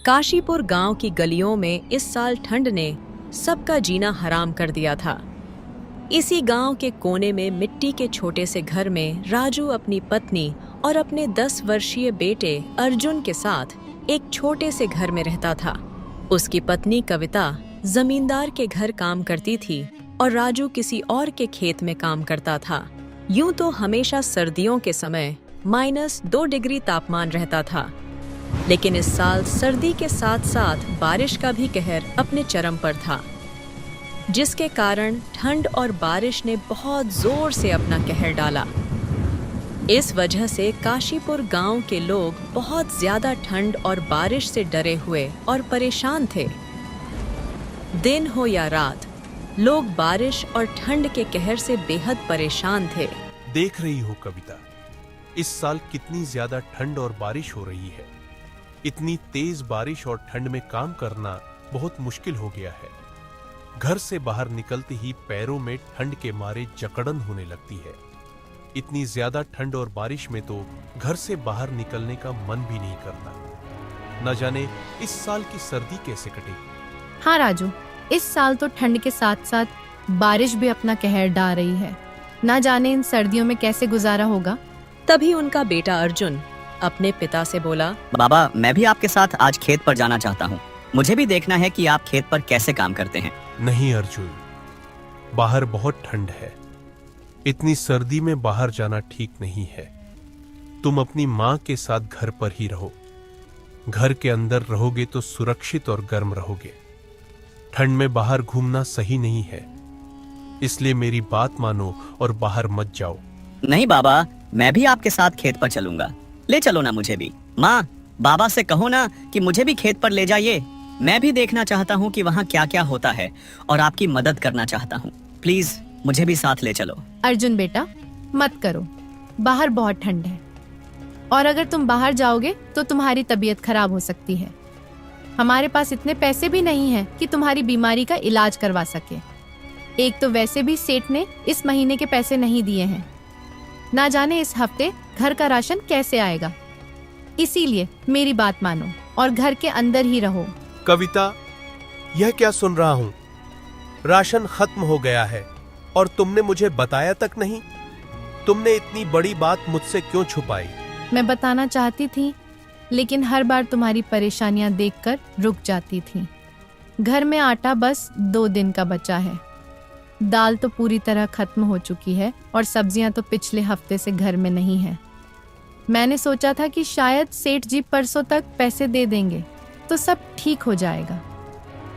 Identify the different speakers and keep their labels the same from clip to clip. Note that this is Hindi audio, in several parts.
Speaker 1: काशीपुर गांव की गलियों में इस साल ठंड ने सबका जीना हराम कर दिया था। इसी गांव के कोने में मिट्टी के छोटे से घर में राजू अपनी पत्नी और अपने 10 वर्षीय बेटे अर्जुन के साथ एक छोटे से घर में रहता था। उसकी पत्नी कविता जमींदार के घर काम करती थी और राजू किसी और के खेत में काम करता था। यूं तो हमेशा सर्दियों के समय -2 डिग्री तापमान रहता था, लेकिन इस साल सर्दी के साथ साथ बारिश का भी कहर अपने चरम पर था, जिसके कारण ठंड और बारिश ने बहुत जोर से अपना कहर डाला। इस वजह से काशीपुर गांव के लोग बहुत ज्यादा ठंड और बारिश से डरे हुए और परेशान थे। दिन हो या रात, लोग बारिश और ठंड के कहर से बेहद परेशान थे।
Speaker 2: देख रही हो कविता, इस साल कितनी ज्यादा ठंड और बारिश हो रही है। इतनी तेज बारिश और ठंड में काम करना बहुत मुश्किल हो गया है। घर से बाहर निकलते ही पैरों में ठंड के मारे जकड़न होने लगती है। इतनी ज्यादा ठंड और बारिश में तो घर से बाहर निकलने का मन भी नहीं करता। न जाने इस साल की सर्दी कैसे कटेगी।
Speaker 3: हाँ राजू, इस साल तो ठंड के साथ साथ बारिश भी अपना कहर डाल रही है। ना जाने इन सर्दियों में कैसे गुजारा होगा।
Speaker 1: तभी उनका बेटा अर्जुन अपने पिता से बोला,
Speaker 4: बाबा, मैं भी आपके साथ आज खेत पर जाना चाहता हूँ। मुझे भी देखना है कि आप खेत पर कैसे काम करते हैं।
Speaker 2: नहीं अर्जुन, बाहर बहुत ठंड है। इतनी सर्दी में बाहर जाना ठीक नहीं है। तुम अपनी माँ के साथ घर पर ही रहो। घर के अंदर रहोगे तो सुरक्षित और गर्म रहोगे। ठंड में बाहर घूमना सही नहीं है, इसलिए मेरी बात मानो और बाहर मत जाओ।
Speaker 4: नहीं बाबा, मैं भी आपके साथ खेत पर चलूंगा। ले चलो ना मुझे भी। माँ, बाबा से कहो ना कि मुझे भी खेत पर ले जाइए। मैं भी देखना चाहता हूँ कि वहाँ क्या क्या होता है और आपकी मदद करना चाहता हूँ। प्लीज मुझे भी साथ ले चलो।
Speaker 3: अर्जुन बेटा, मत करो, बाहर बहुत ठंड है और अगर तुम बाहर जाओगे तो तुम्हारी तबीयत खराब हो सकती है। हमारे पास इतने पैसे भी नहीं हैं कि तुम्हारी बीमारी का इलाज करवा सके। एक तो वैसे भी सेठ ने इस महीने के पैसे नहीं दिए हैं। ना जाने इस हफ्ते घर का राशन कैसे आएगा। इसीलिए मेरी बात मानो और घर के अंदर ही रहो।
Speaker 2: कविता, यह क्या सुन रहा हूँ? राशन खत्म हो गया है और तुमने मुझे बताया तक नहीं। तुमने इतनी बड़ी बात मुझसे क्यों छुपाई?
Speaker 3: मैं बताना चाहती थी, लेकिन हर बार तुम्हारी परेशानियां देखकर रुक जाती थी। घर में आटा बस 2 दिन का बचा है। दाल तो पूरी तरह खत्म हो चुकी है और सब्जियां तो पिछले हफ्ते से घर में नहीं है। मैंने सोचा था कि शायद सेठ जी परसों तक पैसे दे देंगे तो सब ठीक हो जाएगा।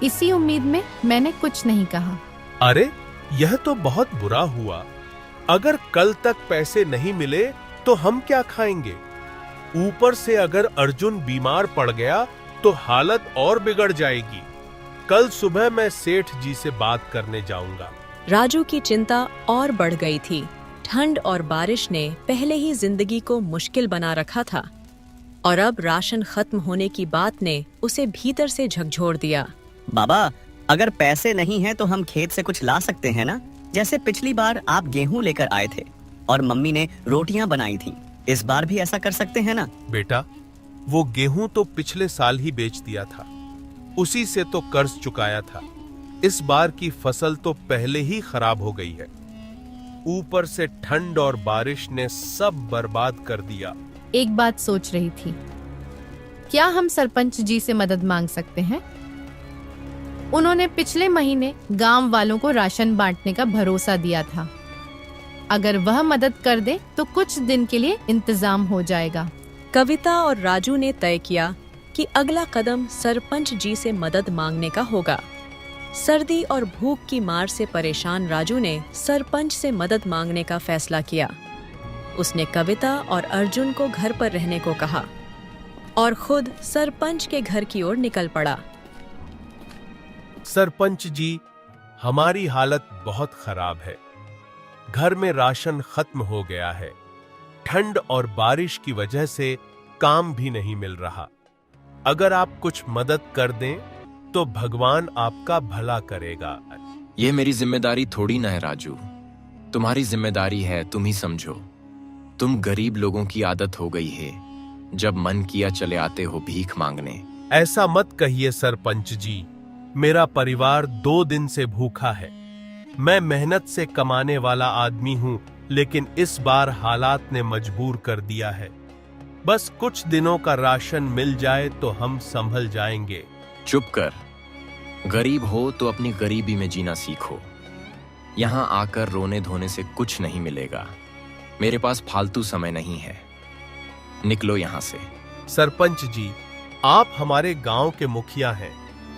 Speaker 3: इसी उम्मीद में मैंने कुछ नहीं कहा।
Speaker 2: अरे, यह तो बहुत बुरा हुआ। अगर कल तक पैसे नहीं मिले तो हम क्या खाएंगे? ऊपर से अगर अर्जुन बीमार पड़ गया तो हालत और बिगड़ जाएगी। कल सुबह मैं सेठ जी से बात करने जाऊंगा।
Speaker 1: राजू की चिंता और बढ़ गई थी। ठंड और बारिश ने पहले ही जिंदगी को मुश्किल बना रखा था और अब राशन खत्म होने की बात ने उसे भीतर से झकझोर दिया।
Speaker 4: बाबा, अगर पैसे नहीं हैं तो हम खेत से कुछ ला सकते हैं ना? जैसे पिछली बार आप गेहूं लेकर आए थे और मम्मी ने रोटियां बनाई थी। इस बार भी ऐसा कर सकते हैं ना?
Speaker 2: बेटा, वो गेहूं तो पिछले साल ही बेच दिया था। उसी से तो कर्ज चुकाया था। इस बार की फसल तो पहले ही खराब हो गई है। ऊपर से ठंड और बारिश ने सब बर्बाद कर दिया।
Speaker 3: एक बात सोच रही थी, क्या हम सरपंच जी से मदद मांग सकते हैं? उन्होंने पिछले महीने गांव वालों को राशन बांटने का भरोसा दिया था। अगर वह मदद कर दे तो कुछ दिन के लिए इंतजाम हो जाएगा।
Speaker 1: कविता और राजू ने तय किया कि अगला कदम सरपंच जी से मदद मांगने का होगा। सर्दी और भूख की मार से परेशान राजू ने सरपंच से मदद मांगने का फैसला किया। उसने कविता और अर्जुन को घर पर रहने को कहा और खुद सरपंच के घर की ओर निकल पड़ा।
Speaker 2: सरपंच जी, हमारी हालत बहुत खराब है। घर में राशन खत्म हो गया है। ठंड और बारिश की वजह से काम भी नहीं मिल रहा। अगर आप कुछ मदद कर दें तो भगवान आपका भला करेगा।
Speaker 5: ये मेरी जिम्मेदारी थोड़ी ना है राजू। तुम्हारी जिम्मेदारी है, तुम ही समझो। तुम गरीब लोगों की आदत हो गई है, जब मन किया चले आते हो भीख मांगने।
Speaker 2: ऐसा मत कहिए सरपंच जी, मेरा परिवार 2 दिन से भूखा है। मैं मेहनत से कमाने वाला आदमी हूं, लेकिन इस बार हालात ने मजबूर कर दिया है। बस कुछ दिनों का राशन मिल जाए तो हम संभल जाएंगे।
Speaker 5: चुप कर। गरीब हो तो अपनी गरीबी में जीना सीखो। यहाँ आकर रोने धोने से कुछ नहीं मिलेगा। मेरे पास फालतू समय नहीं है। निकलो यहाँ से।
Speaker 2: सरपंच जी, आप हमारे गांव के मुखिया हैं।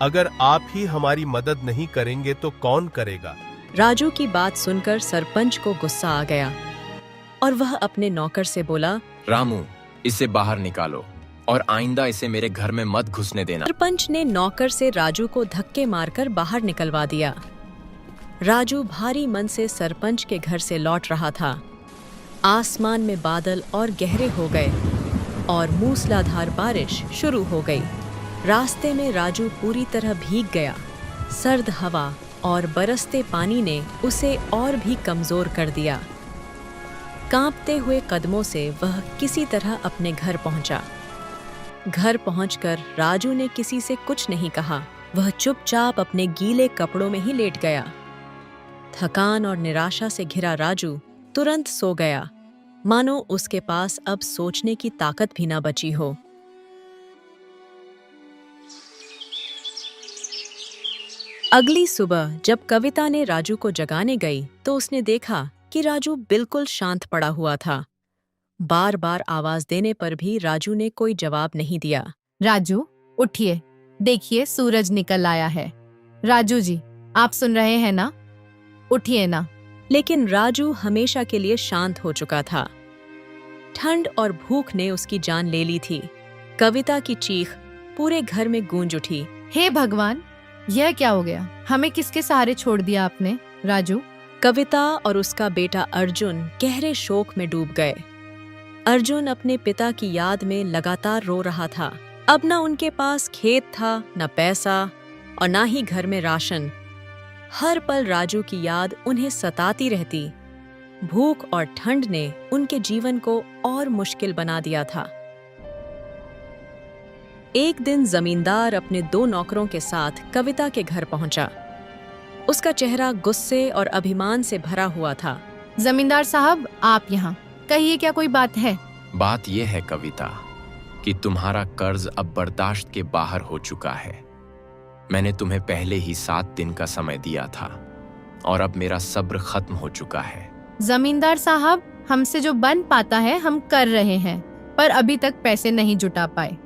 Speaker 2: अगर आप ही हमारी मदद नहीं करेंगे तो कौन करेगा?
Speaker 1: राजू की बात सुनकर सरपंच को गुस्सा आ गया और वह अपने नौकर से बोला,
Speaker 5: रामू, इसे बाहर निकालो और आइंदा इसे मेरे घर में मत घुसने देना।
Speaker 1: सरपंच ने नौकर से राजू को धक्के मारकर बाहर निकलवा दिया। राजू भारी मन से सरपंच के घर से लौट रहा था। आसमान में बादल और गहरे हो गए और मूसलाधार बारिश शुरू हो गई। रास्ते में राजू पूरी तरह भीग गया। सर्द हवा और बरसते पानी ने उसे और भी कमजोर कर दिया। कांपते हुए कदमों से वह किसी तरह अपने घर पहुंचा। घर पहुंचकर राजू ने किसी से कुछ नहीं कहा। वह चुपचाप अपने गीले कपड़ों में ही लेट गया। थकान और निराशा से घिरा राजू तुरंत सो गया, मानो उसके पास अब सोचने की ताकत भी न बची हो। अगली सुबह जब कविता ने राजू को जगाने गई तो उसने देखा कि राजू बिल्कुल शांत पड़ा हुआ था। बार बार आवाज देने पर भी राजू ने कोई जवाब नहीं दिया।
Speaker 3: राजू, उठिए, देखिए सूरज निकल आया है। राजू जी, आप सुन रहे हैं ना? उठिए ना।
Speaker 1: लेकिन राजू हमेशा के लिए शांत हो चुका था। ठंड और भूख ने उसकी जान ले ली थी। कविता की चीख पूरे घर में गूंज उठी।
Speaker 3: हे भगवान, यह क्या हो गया? हमें किसके सहारे छोड़ दिया आपने? राजू।
Speaker 1: कविता और उसका बेटा अर्जुन गहरे शोक में डूब गए। अर्जुन अपने पिता की याद में लगातार रो रहा था। अब न उनके पास खेत था, न पैसा और न ही घर में राशन। हर पल राजू की याद उन्हें सताती रहती। भूख और ठंड ने उनके जीवन को और मुश्किल बना दिया था। एक दिन जमींदार अपने 2 नौकरों के साथ कविता के घर पहुंचा। उसका चेहरा गुस्से और अभिमान से भरा हुआ था।
Speaker 3: जमींदार साहब, आप यहाँ, कहिए, क्या कोई बात है?
Speaker 5: बात यह है कविता कि तुम्हारा कर्ज अब बर्दाश्त के बाहर हो चुका है। मैंने तुम्हें पहले ही 7 दिन का समय दिया था और अब मेरा सब्र खत्म हो चुका है।
Speaker 3: जमींदार साहब, हमसे जो बन पाता है हम कर रहे हैं, पर अभी तक पैसे नहीं जुटा पाए।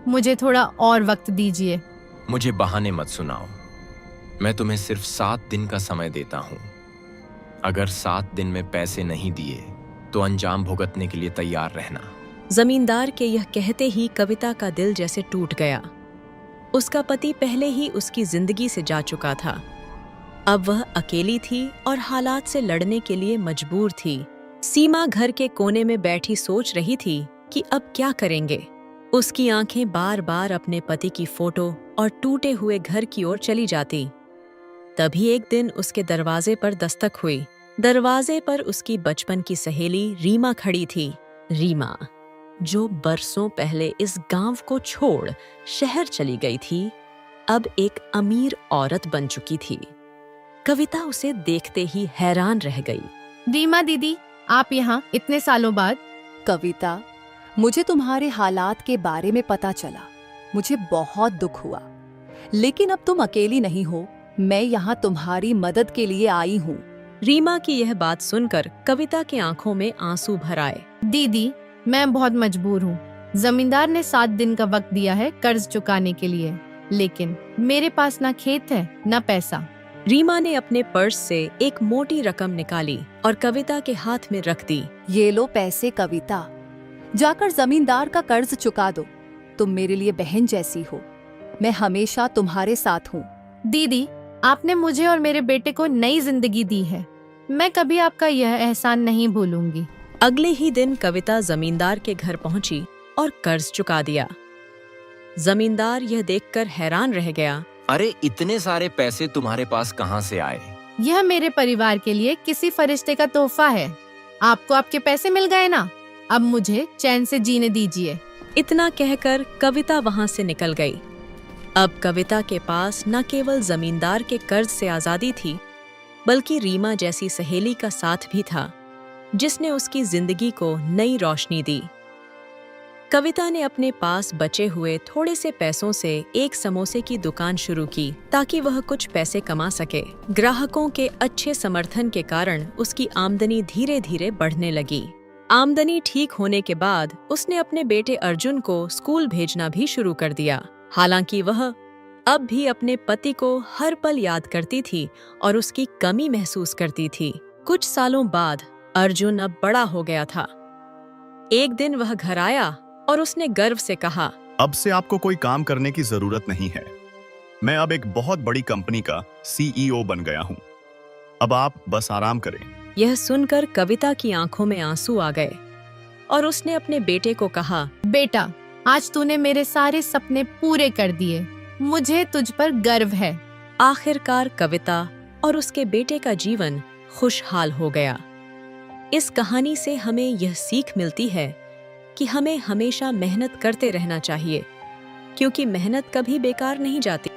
Speaker 3: मुझे थोड़ा और वक्त दीजिए।
Speaker 5: मुझे बहाने मत सुनाओ। मैं तुम्हें सिर्फ 7 दिन का समय देता हूँ। अगर 7 दिन में पैसे नहीं दिए तो अंजाम भुगतने के लिए तैयार रहना।
Speaker 1: जमींदार के यह कहते ही कविता का दिल जैसे टूट गया। उसका पति पहले ही उसकी जिंदगी से जा चुका था। अब वह अकेली थी और हालात से लड़ने के लिए मजबूर थी। सीमा घर के कोने में बैठी सोच रही थी कि अब क्या करेंगे। उसकी आंखें बार बार अपने पति की फोटो और टूटे हुए घर की ओर चली जाती। तभी एक दिन उसके दरवाजे पर दस्तक हुई। दरवाजे पर उसकी बचपन की सहेली रीमा खड़ी थी। रीमा, जो बरसों पहले इस गांव को छोड़ शहर चली गई थी, अब एक अमीर औरत बन चुकी थी। कविता उसे देखते ही हैरान रह गई।
Speaker 3: रीमा दीदी, आप यहाँ इतने सालों बाद?
Speaker 6: कविता, मुझे तुम्हारे हालात के बारे में पता चला। मुझे बहुत दुख हुआ, लेकिन अब तुम अकेली नहीं हो। मैं यहाँ तुम्हारी मदद के लिए आई हूँ।
Speaker 1: रीमा की यह बात सुनकर कविता की आंखों में आंसू भर आए।
Speaker 3: दीदी, मैं बहुत मजबूर हूँ। जमींदार ने 7 दिन का वक्त दिया है कर्ज चुकाने के लिए, लेकिन मेरे पास ना खेत है ना पैसा।
Speaker 1: रीमा ने अपने पर्स से एक मोटी रकम निकाली और कविता के हाथ में रख दी।
Speaker 6: ये लो पैसे कविता, जाकर जमींदार का कर्ज चुका दो। तुम मेरे लिए बहन जैसी हो। मैं हमेशा तुम्हारे साथ हूँ।
Speaker 3: दीदी, आपने मुझे और मेरे बेटे को नई जिंदगी दी है। मैं कभी आपका यह एहसान नहीं भूलूंगी।
Speaker 1: अगले ही दिन कविता जमींदार के घर पहुंची और कर्ज चुका दिया। जमींदार यह देखकर हैरान रह गया।
Speaker 5: अरे, इतने सारे पैसे तुम्हारे पास कहाँ से आए?
Speaker 3: यह मेरे परिवार के लिए किसी फरिश्ते का तोहफा है। आपको आपके पैसे मिल गए ना, अब मुझे चैन से जीने दीजिए।
Speaker 1: इतना कहकर कविता वहां से निकल गई। अब कविता के पास न केवल जमींदार के कर्ज से आजादी थी, बल्कि रीमा जैसी सहेली का साथ भी था, जिसने उसकी जिंदगी को नई रोशनी दी। कविता ने अपने पास बचे हुए थोड़े से पैसों से एक समोसे की दुकान शुरू की ताकि वह कुछ पैसे कमा सके। ग्राहकों के अच्छे समर्थन के कारण उसकी आमदनी धीरे धीरे बढ़ने लगी। आमदनी ठीक होने के बाद उसने अपने बेटे अर्जुन को स्कूल भेजना भी शुरू कर दिया। हालांकि वह अब भी अपने पति को हर पल याद करती थी और उसकी कमी महसूस करती थी। कुछ सालों बाद अर्जुन अब बड़ा हो गया था। एक दिन वह घर आया और उसने गर्व से कहा,
Speaker 7: अब से आपको कोई काम करने की जरूरत नहीं है। मैं अब एक बहुत बड़ी कंपनी का CEO बन गया हूँ। अब आप बस आराम करें।
Speaker 1: यह सुनकर कविता की आंखों में आंसू आ गए और उसने अपने बेटे को कहा,
Speaker 3: बेटा, आज तूने मेरे सारे सपने पूरे कर दिए। मुझे तुझ पर गर्व है।
Speaker 1: आखिरकार कविता और उसके बेटे का जीवन खुशहाल हो गया। इस कहानी से हमें यह सीख मिलती है कि हमें हमेशा मेहनत करते रहना चाहिए, क्योंकि मेहनत कभी बेकार नहीं जाती।